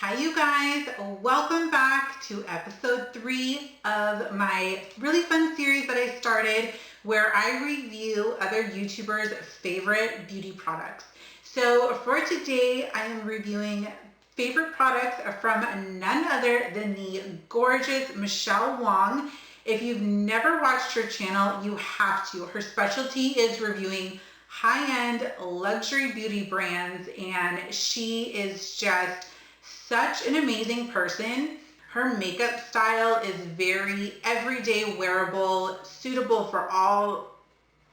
Hi you guys, welcome back to episode 3 of my really fun series that I started where I review other YouTubers' favorite beauty products. So for today, I am reviewing favorite products from none other than the gorgeous Michele Wang. If you've never watched her channel, you have to. Her specialty is reviewing high-end luxury beauty brands, and she is just such an amazing person. Her makeup style is very everyday wearable, suitable for all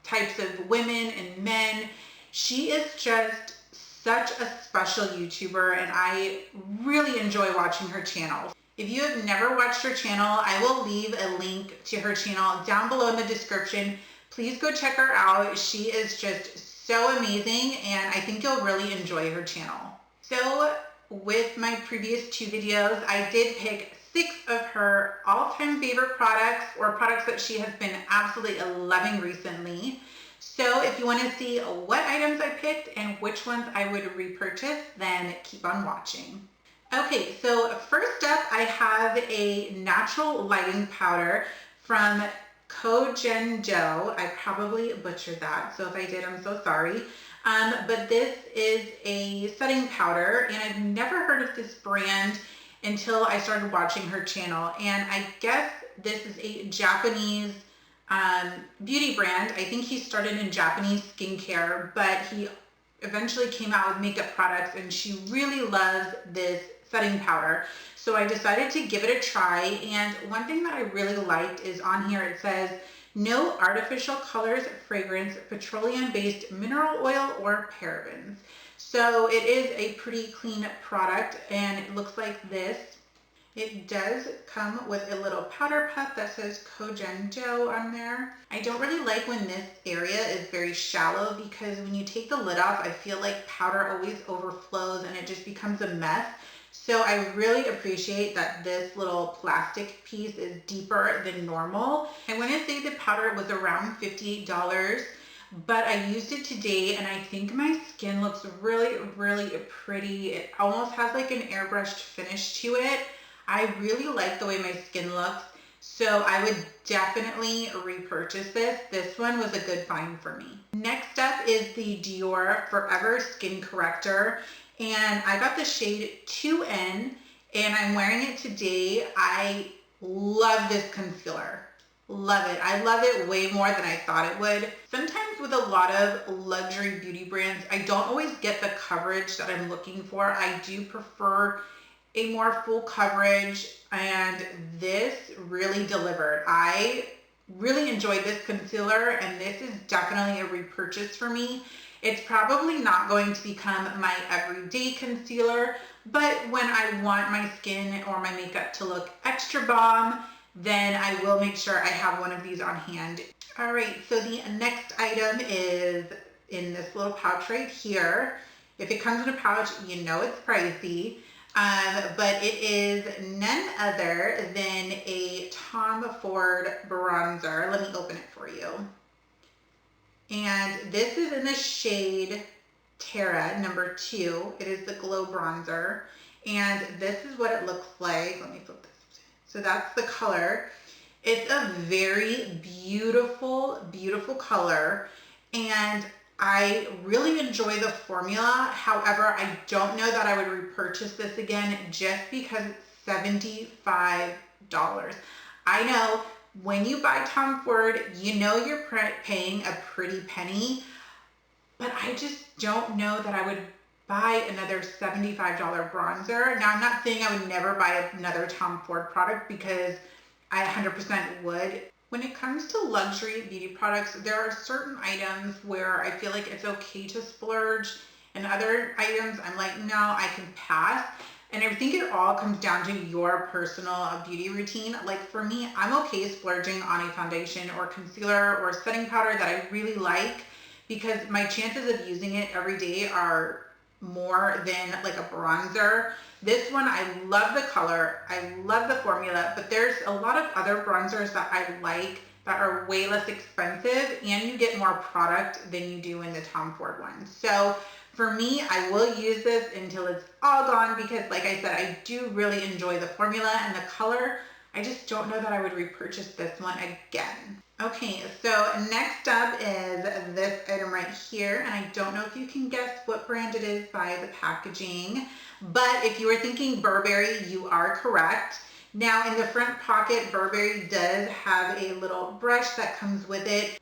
types of women and men. She is just such a special YouTuber, and I really enjoy watching her channel. If you have never watched her channel, I will leave a link to her channel down below in the description. Please go check her out. She is just so amazing, and I think you'll really enjoy her channel. So with my previous 2 videos, I did pick 6 of her all-time favorite products, or products that she has been absolutely loving recently. So if you want to see what items I picked and which ones I would repurchase, then keep on watching. Okay, so first up I have a natural lighting powder from Kona. I probably butchered that, so if I did, I'm so sorry. But this is a setting powder, and I've never heard of this brand until I started watching her channel. And I guess this is a Japanese beauty brand. I think he started in Japanese skincare, but he eventually came out with makeup products, and she really loves this setting powder. So I decided to give it a try. And one thing that I really liked is on here it says, no artificial colors, fragrance, petroleum-based mineral oil, or parabens. So it is a pretty clean product, and it looks like this. It does come with a little powder puff that says Kona on there. I don't really like when this area is very shallow, because when you take the lid off, I feel like powder always overflows and it just becomes a mess. So I really appreciate that this little plastic piece is deeper than normal. I want to say the powder was around $58, but I used it today and I think my skin looks really, really pretty. It almost has like an airbrushed finish to it. I really like the way my skin looks, so I would definitely repurchase this. This one was a good find for me. Next up is the Dior Forever Skin Corrector. And I got the shade 2N, and I'm wearing it today. I love this concealer. Love it. I love it way more than I thought it would. Sometimes with a lot of luxury beauty brands, I don't always get the coverage that I'm looking for. I do prefer a more full coverage, and this really delivered. I really enjoyed this concealer, and this is definitely a repurchase for me. It's probably not going to become my everyday concealer, but when I want my skin or my makeup to look extra bomb, then I will make sure I have one of these on hand. All right, so the next item is in this little pouch right here. If it comes in a pouch, you know it's pricey, but it is none other than a Tom Ford bronzer. Let me open it for you. And this is in the shade Terra number 2. It is the glow bronzer, and this is what it looks like. Let me flip this. So that's the color. It's a very beautiful, beautiful color, and I really enjoy the formula. However, I don't know that I would repurchase this again just because it's $75. I know when you buy Tom Ford, you know you're paying a pretty penny, but I just don't know that I would buy another $75 bronzer. Now, I'm not saying I would never buy another Tom Ford product, because I 100% would. When it comes to luxury beauty products, there are certain items where I feel like it's okay to splurge, and other items I'm like, no, I can pass. And I think it all comes down to your personal beauty routine. Like for me, I'm okay splurging on a foundation or concealer or setting powder that I really like, because my chances of using it every day are more than like a bronzer. This one, I love the color, I love the formula, but there's a lot of other bronzers that I like that are way less expensive, and you get more product than you do in the Tom Ford one. So For me, I will use this until it's all gone because like I said, I do really enjoy the formula and the color. I just don't know that I would repurchase this one again. Okay, so next up is this item right here, and I don't know if you can guess what brand it is by the packaging, but if you were thinking Burberry, you are correct. Now in the front pocket, Burberry does have a little brush that comes with it.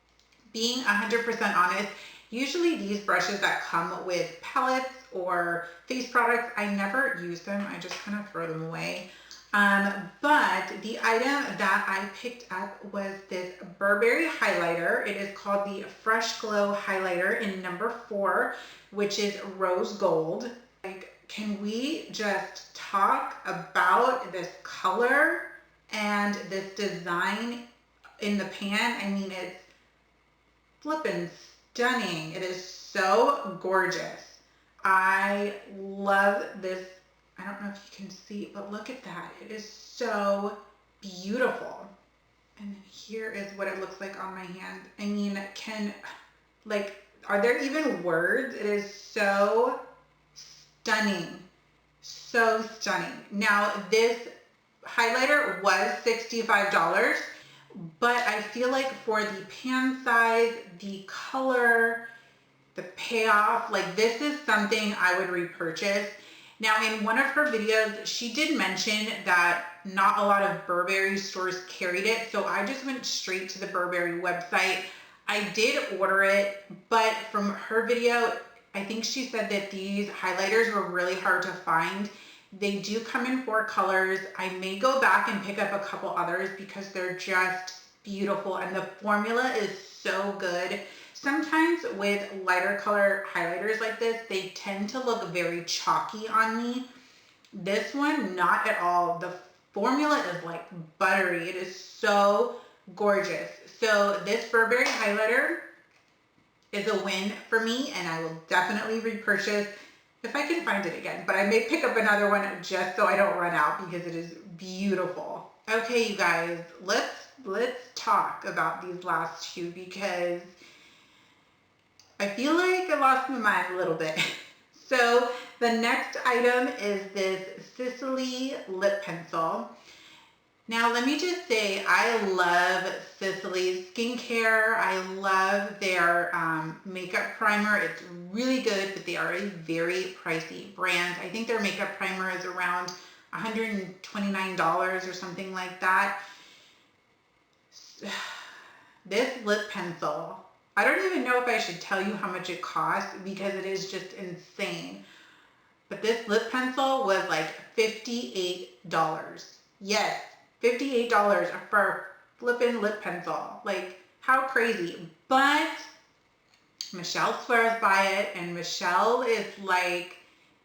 Being 100% honest, usually these brushes that come with palettes or face products, I never use them. I just kind of throw them away. But the item that I picked up was this Burberry highlighter. It is called the Fresh Glow Highlighter in number 4, which is rose gold. Like, can we just talk about this color and this design in the pan? I mean, it's flippin' stunning. It is so gorgeous. I love this. I don't know if you can see, but look at that. It is so beautiful. And here is what it looks like on my hand. I mean, are there even words? It is so stunning. So stunning. Now, this highlighter was $65, but I feel like for the pan size, the color, the payoff, like this is something I would repurchase. Now, in one of her videos, she did mention that not a lot of Burberry stores carried it, so I just went straight to the Burberry website. I did order it, but from her video, I think she said that these highlighters were really hard to find. They do come in 4 colors. I may go back and pick up a couple others because they're just beautiful, and the formula is so good. Sometimes with lighter color highlighters like this, they tend to look very chalky on me. This one, not at all. The formula is like buttery. It is so gorgeous. So this Burberry highlighter is a win for me, and I will definitely repurchase if I can find it again. But I may pick up another one just so I don't run out because it is beautiful. Okay, you guys, let's talk about these last 2 because I feel like I lost my mind a little bit. So the next item is this Sicily lip pencil. Now let me just say, I love Sicily's skincare. I love their makeup primer. It's really good, but they are a very pricey brand. I think their makeup primer is around $129 or something like that. This lip pencil, I don't even know if I should tell you how much it costs because it is just insane. But this lip pencil was like $58. Yes, $58 for a flippin' lip pencil. Like, how crazy. But Michele swears by it, and Michele is like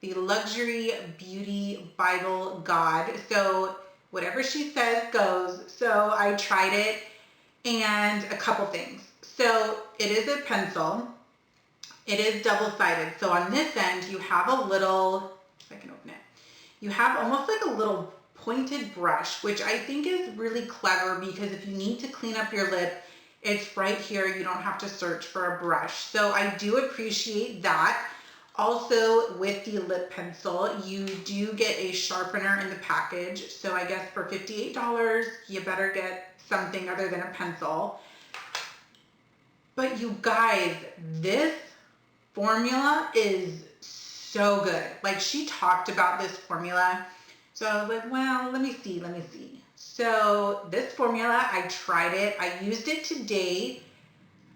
the luxury beauty Bible god. So whatever she says goes. So I tried it, and a couple things. So it is a pencil. It is double-sided. So on this end, you have a little, if I can open it, you have almost like a little pointed brush, which I think is really clever because if you need to clean up your lip, it's right here. You don't have to search for a brush. So I do appreciate that. Also, with the lip pencil, you do get a sharpener in the package. So I guess for $58, you better get something other than a pencil. But you guys, this formula is so good. Like, she talked about this formula. So I was like, well, let me see. So this formula, I tried it. I used it today.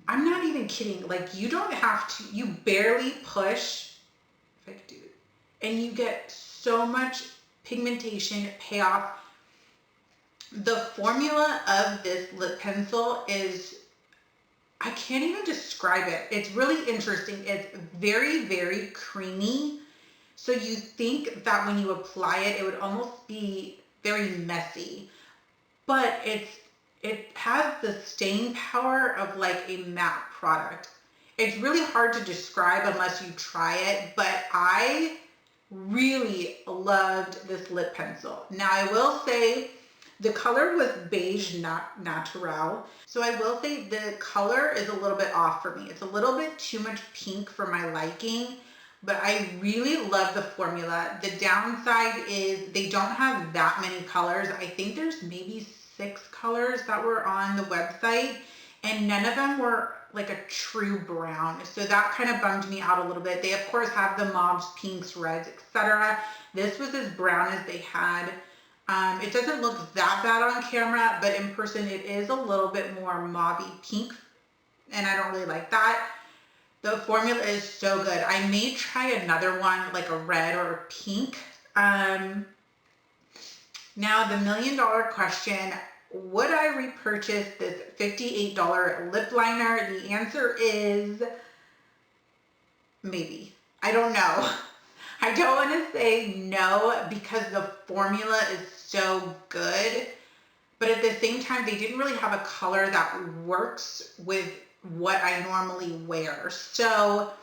I'm not even kidding. Like, you don't have to, you barely push, if I could do it, and you get so much pigmentation payoff. The formula of this lip pencil is, I can't even describe it. It's really interesting. It's very, very creamy. So you think that when you apply it, it would almost be very messy, but it has the staying power of like a matte product. It's really hard to describe unless you try it, but I really loved this lip pencil. Now I will say the color was beige natural. So I will say the color is a little bit off for me. It's a little bit too much pink for my liking. but I really love the formula. The downside is they don't have that many colors. I think there's maybe 6 colors that were on the website, and none of them were like a true brown. So that kind of bummed me out a little bit. They of course have the mauves, pinks, reds, etc. This was as brown as they had. It doesn't look that bad on camera, but in person it is a little bit more mauve-y pink, and I don't really like that. The formula is so good. I may try another one, like a red or a pink. Now the $1 million question, would I repurchase this $58 lip liner? The answer is maybe. I don't know. I don't want to say no because the formula is so good, but at the same time, they didn't really have a color that works with what I normally wear. So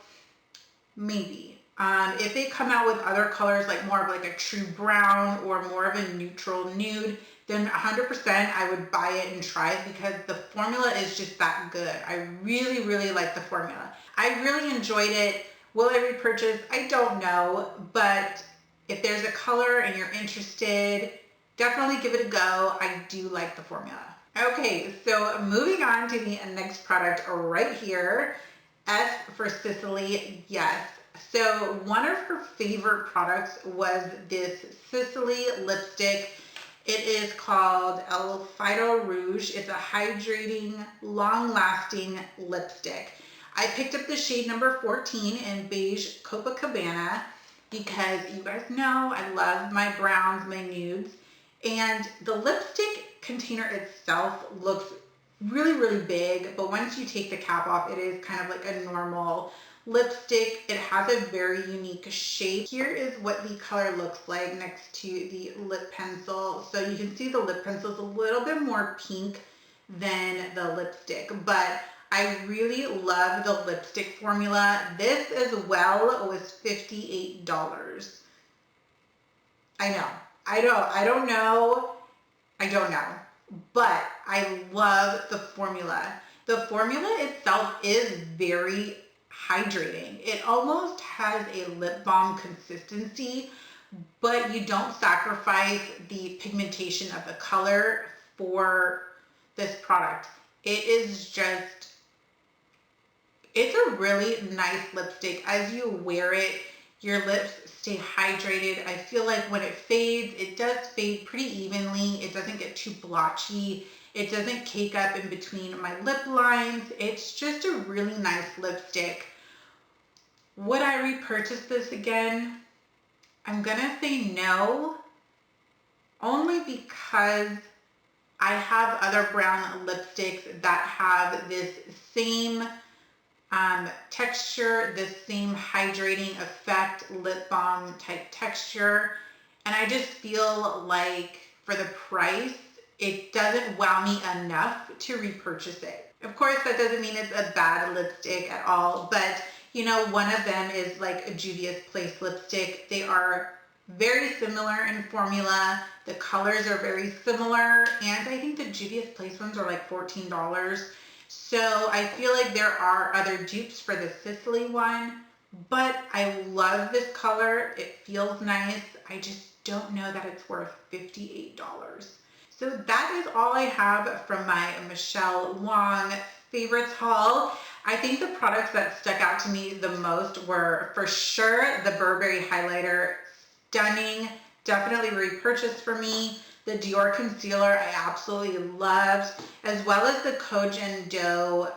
maybe. If they come out with other colors, like more of like a true brown or more of a neutral nude, then 100% I would buy it and try it because the formula is just that good. I really, really like the formula. I really enjoyed it. Will I repurchase? I don't know, but if there's a color and you're interested, definitely give it a go. I do like the formula. Okay, so moving on to the next product right here, S for Sicily, yes. So one of her favorite products was this Sicily lipstick. It is called El Fido Rouge. It's a hydrating, long-lasting lipstick. I picked up the shade number 14 in Beige Copacabana because you guys know I love my browns, my nudes. And the lipstick container itself looks really, really big, but once you take the cap off, it is kind of like a normal lipstick. It has a very unique shape. Here is what the color looks like next to the lip pencil. So you can see the lip pencil is a little bit more pink than the lipstick, but I really love the lipstick formula. This as well was $58. I know. I don't know, but I love the formula. The formula itself is very hydrating. It almost has a lip balm consistency, but you don't sacrifice the pigmentation of the color for this product. It is just, it's a really nice lipstick. As you wear it, your lips stay hydrated. I feel like when it fades, it does fade pretty evenly. It doesn't get too blotchy. It doesn't cake up in between my lip lines. It's just a really nice lipstick. Would I repurchase this again? I'm gonna say no, only because I have other brown lipsticks that have this same texture, this same hydrating effect, lip balm type texture, and I just feel like for the price, it doesn't wow me enough to repurchase it. Of course, that doesn't mean it's a bad lipstick at all, but you know, one of them is like a Juvia's Place lipstick. They are very similar in formula. The colors are very similar, and I think the Juvia's Place ones are like $14. So I feel like there are other dupes for the Sicily one, but I love this color. It feels nice. I just don't know that it's worth $58. So that is all I have from my Michele Wang favorites haul. I think the products that stuck out to me the most were for sure the Burberry highlighter, stunning, definitely repurchased for me. The Dior concealer I absolutely loved, as well as the Kojen Dough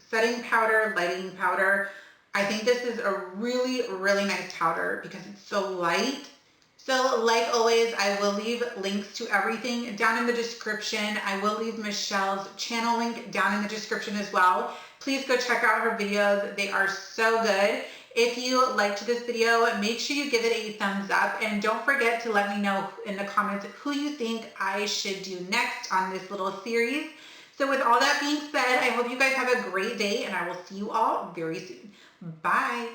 setting powder, lighting powder. I think this is a really, really nice powder because it's so light. So like always, I will leave links to everything down in the description. I will leave Michele's channel link down in the description as well. Please go check out her videos. They are so good. If you liked this video, make sure you give it a thumbs up, and don't forget to let me know in the comments who you think I should do next on this little series. So with all that being said, I hope you guys have a great day, and I will see you all very soon. Bye.